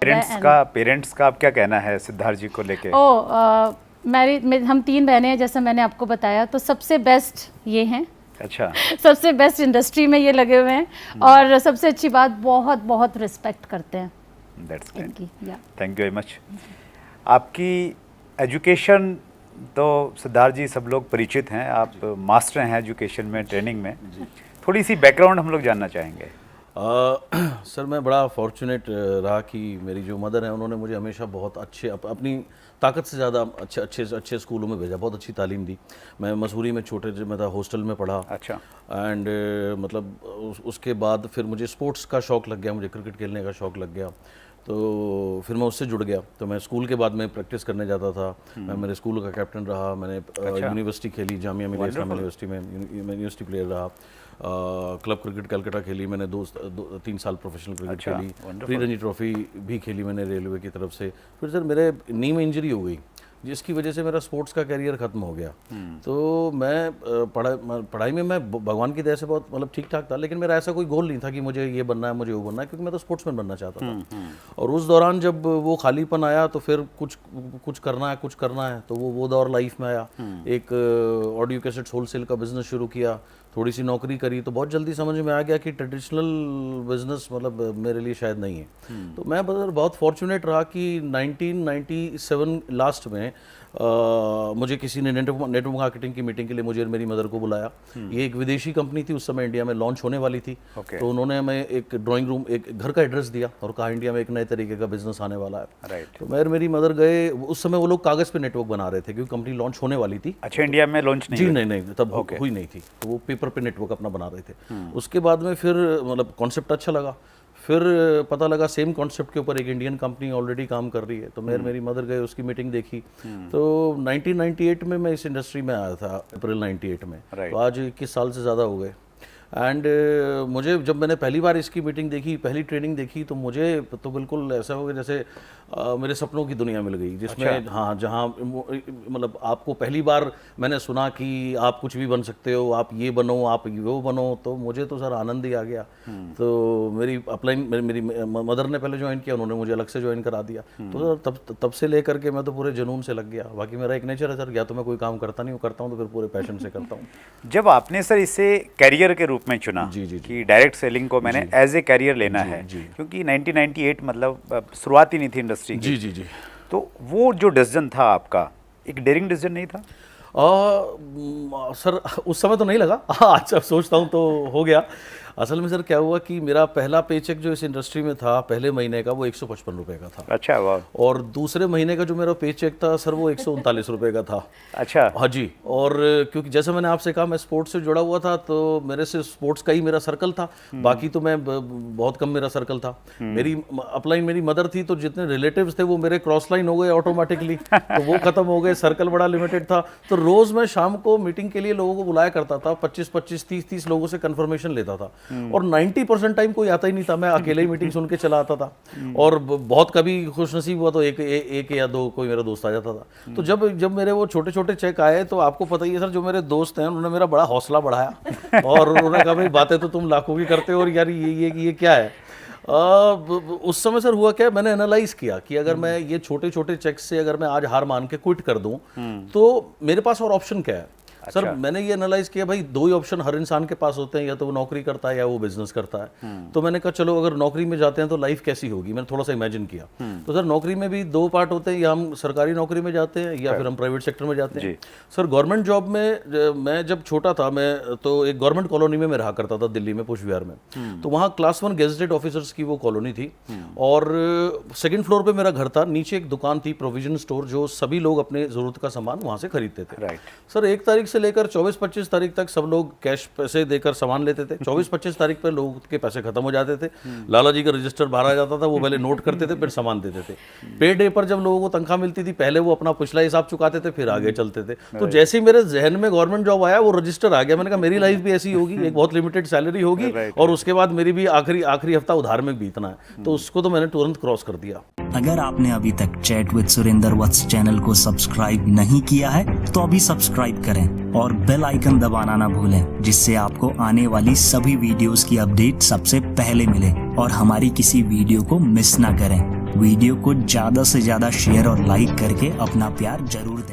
Parents का आप क्या कहना है सिद्धार्थ जी को लेके? हम 3 बहनें हैं, जैसे मैंने आपको बताया, तो सबसे बेस्ट ये हैं। अच्छा। सबसे बेस्ट इंडस्ट्री में ये लगे हुए हैं, और सबसे अच्छी बात, बहुत बहुत रिस्पेक्ट करते हैं इनकी। Thank you very much. आपकी एजुकेशन तो सिद्धार्थ जी सब लोग परिचित हैं, आप मास्टर हैं एजुकेशन में, ट्रेनिंग में। थोड़ी सी बैकग्राउंड हम लोग जानना चाहेंगे। सर मैं बड़ा फॉर्चुनेट रहा कि मेरी जो मदर है उन्होंने मुझे हमेशा बहुत अच्छे अपनी ताकत से ज़्यादा अच्छे स्कूलों में भेजा, बहुत अच्छी तालीम दी। मैं मसूरी में छोटे जब मैं था हॉस्टल में पढ़ा। अच्छा। एंड मतलब उसके बाद फिर मुझे स्पोर्ट्स का शौक़ लग गया, मुझे क्रिकेट खेलने का शौक़ लग गया, तो फिर मैं उससे जुड़ गया। तो मैं स्कूल के बाद में प्रैक्टिस करने जाता था। मैं मेरे स्कूल का कैप्टन रहा, मैंने यूनिवर्सिटी खेली, जामिया मिलिया इस्लामिया यूनिवर्सिटी में यूनिवर्सिटी प्लेयर रहा। क्लब क्रिकेट कलकत्ता खेली मैंने, 3 साल प्रोफेशनल क्रिकेट खेली। प्री रणजी ट्रॉफी भी खेली मैंने रेलवे की तरफ से। फिर सर मेरे नी में इंजरी हो गई, जिसकी वजह से मेरा स्पोर्ट्स का करियर ख़त्म हो गया। तो मैं पढ़ाई में मैं भगवान की दया से बहुत मतलब ठीक ठाक था, लेकिन मेरा ऐसा कोई गोल नहीं था कि मुझे ये बनना है, मुझे वो बनना है, क्योंकि मैं तो स्पोर्ट्समैन बनना चाहता था। और उस दौरान जब वो खालीपन आया तो फिर कुछ करना है, तो वो दौर लाइफ में आया। एक ऑडियो कैसेट्स होलसेल का बिजनेस शुरू किया, थोड़ी सी नौकरी करी, तो बहुत जल्दी समझ में आ गया कि ट्रेडिशनल बिजनेस मतलब मेरे लिए शायद नहीं है। तो मैं बहुत फॉर्चुनेट रहा कि 1997 लास्ट में मुझे किसी ने नेटवर्क मार्केटिंग की मीटिंग के लिए मुझे और मेरी मदर को बुलाया। ये एक विदेशी कंपनी थी, उस समय इंडिया में लॉन्च होने वाली थी। तो उन्होंने हमें एक ड्राइंग रूम, एक घर का एड्रेस दिया और कहा इंडिया में एक नए तरीके का बिजनेस आने वाला है। तो मैं और मेरी मदर गए। उस समय वो लोग कागज़ पे नेटवर्क बना रहे थे क्योंकि कंपनी लॉन्च होने वाली थी। अच्छा, इंडिया में लॉन्च नहीं? जी नहीं, तब हुई नहीं थी। तो वो पेपर पे नेटवर्क अपना बना रहे थे। उसके बाद में फिर मतलब कॉन्सेप्ट अच्छा लगा, फिर पता लगा सेम कॉन्सेप्ट के ऊपर एक इंडियन कंपनी ऑलरेडी काम कर रही है। तो मेरी मदर गए, उसकी मीटिंग देखी। तो 1998 में मैं इस इंडस्ट्री में आया था, अप्रैल 98 में। तो आज 21 साल से ज़्यादा हो गए। एंड मुझे जब मैंने पहली बार इसकी मीटिंग देखी, पहली ट्रेनिंग देखी, तो मुझे तो बिल्कुल ऐसा हो गया जैसे मेरे सपनों की दुनिया मिल गई, जिसमें अच्छा। हाँ, जहाँ मतलब आपको पहली बार मैंने सुना कि आप कुछ भी बन सकते हो, आप ये बनो, आप वो बनो, तो मुझे तो सर आनंद ही आ गया। तो मेरी अपलाइन मेरी मदर ने पहले ज्वाइन किया, उन्होंने मुझे अलग से ज्वाइन करा दिया। तो तब से लेकर के मैं तो पूरे जुनून से लग गया। बाकी मेरा एक नेचर है सर, या तो मैं कोई काम करता नहीं हूँ, करता हूँ तो फिर पूरे पैशन से करता हूँ। जब आपने सर इसे कैरियर के रूप में चुना कि डायरेक्ट सेलिंग को मैंने एज ए कैरियर लेना है, क्योंकि 1998 मतलब शुरुआत ही नहीं थी इंडस्ट्री की। जी। तो वो जो डिसीजन था आपका, एक डेयरिंग डिसीजन नहीं था? सर उस समय तो नहीं लगा, आज अब सोचता हूँ तो हो गया। असल में सर क्या हुआ कि मेरा पहला पेचेक जो इस इंडस्ट्री में था पहले महीने का, वो 155 रुपये का था। अच्छा, वाह। और दूसरे महीने का जो मेरा पेचेक था सर, वो 139 रुपये का था। अच्छा। हाँ जी। और क्योंकि जैसे मैंने आपसे कहा, मैं स्पोर्ट्स से जुड़ा हुआ था, तो मेरे से स्पोर्ट्स का ही मेरा सर्कल था। बाकी तो मैं बहुत कम मेरा सर्कल था। मेरी अपलाइन मेरी मदर थी, तो जितने रिलेटिव्स थे वो मेरे क्रॉस लाइन हो गए ऑटोमेटिकली। तो वो खत्म हो गए, सर्कल बड़ा लिमिटेड था। तो रोज़ मैं शाम को मीटिंग के लिए लोगों को बुलाया करता था, 25-25, 30-30 लोगों से कन्फर्मेशन लेता था। और 90% टाइम कोई आता ही नहीं था, मैं अकेले ही मीटिंग सुन के चला आता था। और बहुत कभी खुशनसीब हुआ तो एक या दो कोई मेरा दोस्त आ जाता था। तो जब मेरे वो छोटे छोटे चेक आए, तो आपको पता ही है सर, जो मेरे दोस्त हैं उन्होंने मेरा बड़ा हौसला बढ़ाया और उन्होंने कहा भाई बातें तो तुम लाखों की करते हो, और यार ये क्या है। उस समय सर हुआ क्या, मैंने एनालाइज किया कि अगर मैं ये छोटे छोटे चेक से अगर मैं आज हार मान के क्विट कर दूं, तो मेरे पास और ऑप्शन क्या है। अच्छा। सर मैंने ये एनालाइज किया, भाई 2 ही ऑप्शन हर इंसान के पास होते हैं, या तो वो नौकरी करता है या वो बिजनेस करता है। तो मैंने कहा चलो अगर नौकरी में जाते हैं तो लाइफ कैसी होगी, मैंने थोड़ा सा इमेजिन किया। तो सर नौकरी में भी 2 पार्ट होते हैं, या हम सरकारी नौकरी में जाते हैं या फिर हम प्राइवेट सेक्टर में जाते हैं। सर गवर्नमेंट जॉब में मैं जब छोटा था, मैं तो एक गवर्नमेंट कॉलोनी में मैं रहा करता था दिल्ली में, पुष्प विहार में। तो वहाँ क्लास 1 गेजेटेड ऑफिसर्स की वो कॉलोनी थी, और 2nd फ्लोर पे मेरा घर था। नीचे एक दुकान थी, प्रोविजन स्टोर, जो सभी लोग अपने जरूरत का सामान वहाँ से खरीदते थे। सर 1 तारीख से लेकर 24-25 तारीख तक सब लोग कैश पैसे देकर सामान लेते थे। 24-25 तारीख पर लोगों के पैसे खत्म हो जाते थे, लाला जी का रजिस्टर बाहर आ जाता था, वो पहले नोट करते थे फिर सामान देते थे। पे डे पर जब लोगों को तनख्वाह मिलती थी, पहले वो अपना पिछला हिसाब चुकाते थे, फिर आगे चलते थे। तो जैसे ही मेरे जहन में गवर्नमेंट जॉब आया, वो रजिस्टर आ गया। मैंने कहा मेरी लाइफ भी ऐसी होगी, एक बहुत लिमिटेड सैलरी होगी, और उसके बाद मेरी भी आखिरी हफ्ता उधार में बीतना है। तो उसको तो मैंने तुरंत क्रॉस कर दिया। अगर आपने अभी तक chat with Surendra Vats channel को सब्सक्राइब नहीं किया है, तो अभी सब्सक्राइब करें और बेल आइकन दबाना ना भूलें, जिससे आपको आने वाली सभी वीडियोस की अपडेट सबसे पहले मिले और हमारी किसी वीडियो को मिस ना करें। वीडियो को ज्यादा से ज्यादा शेयर और लाइक करके अपना प्यार जरूर दें।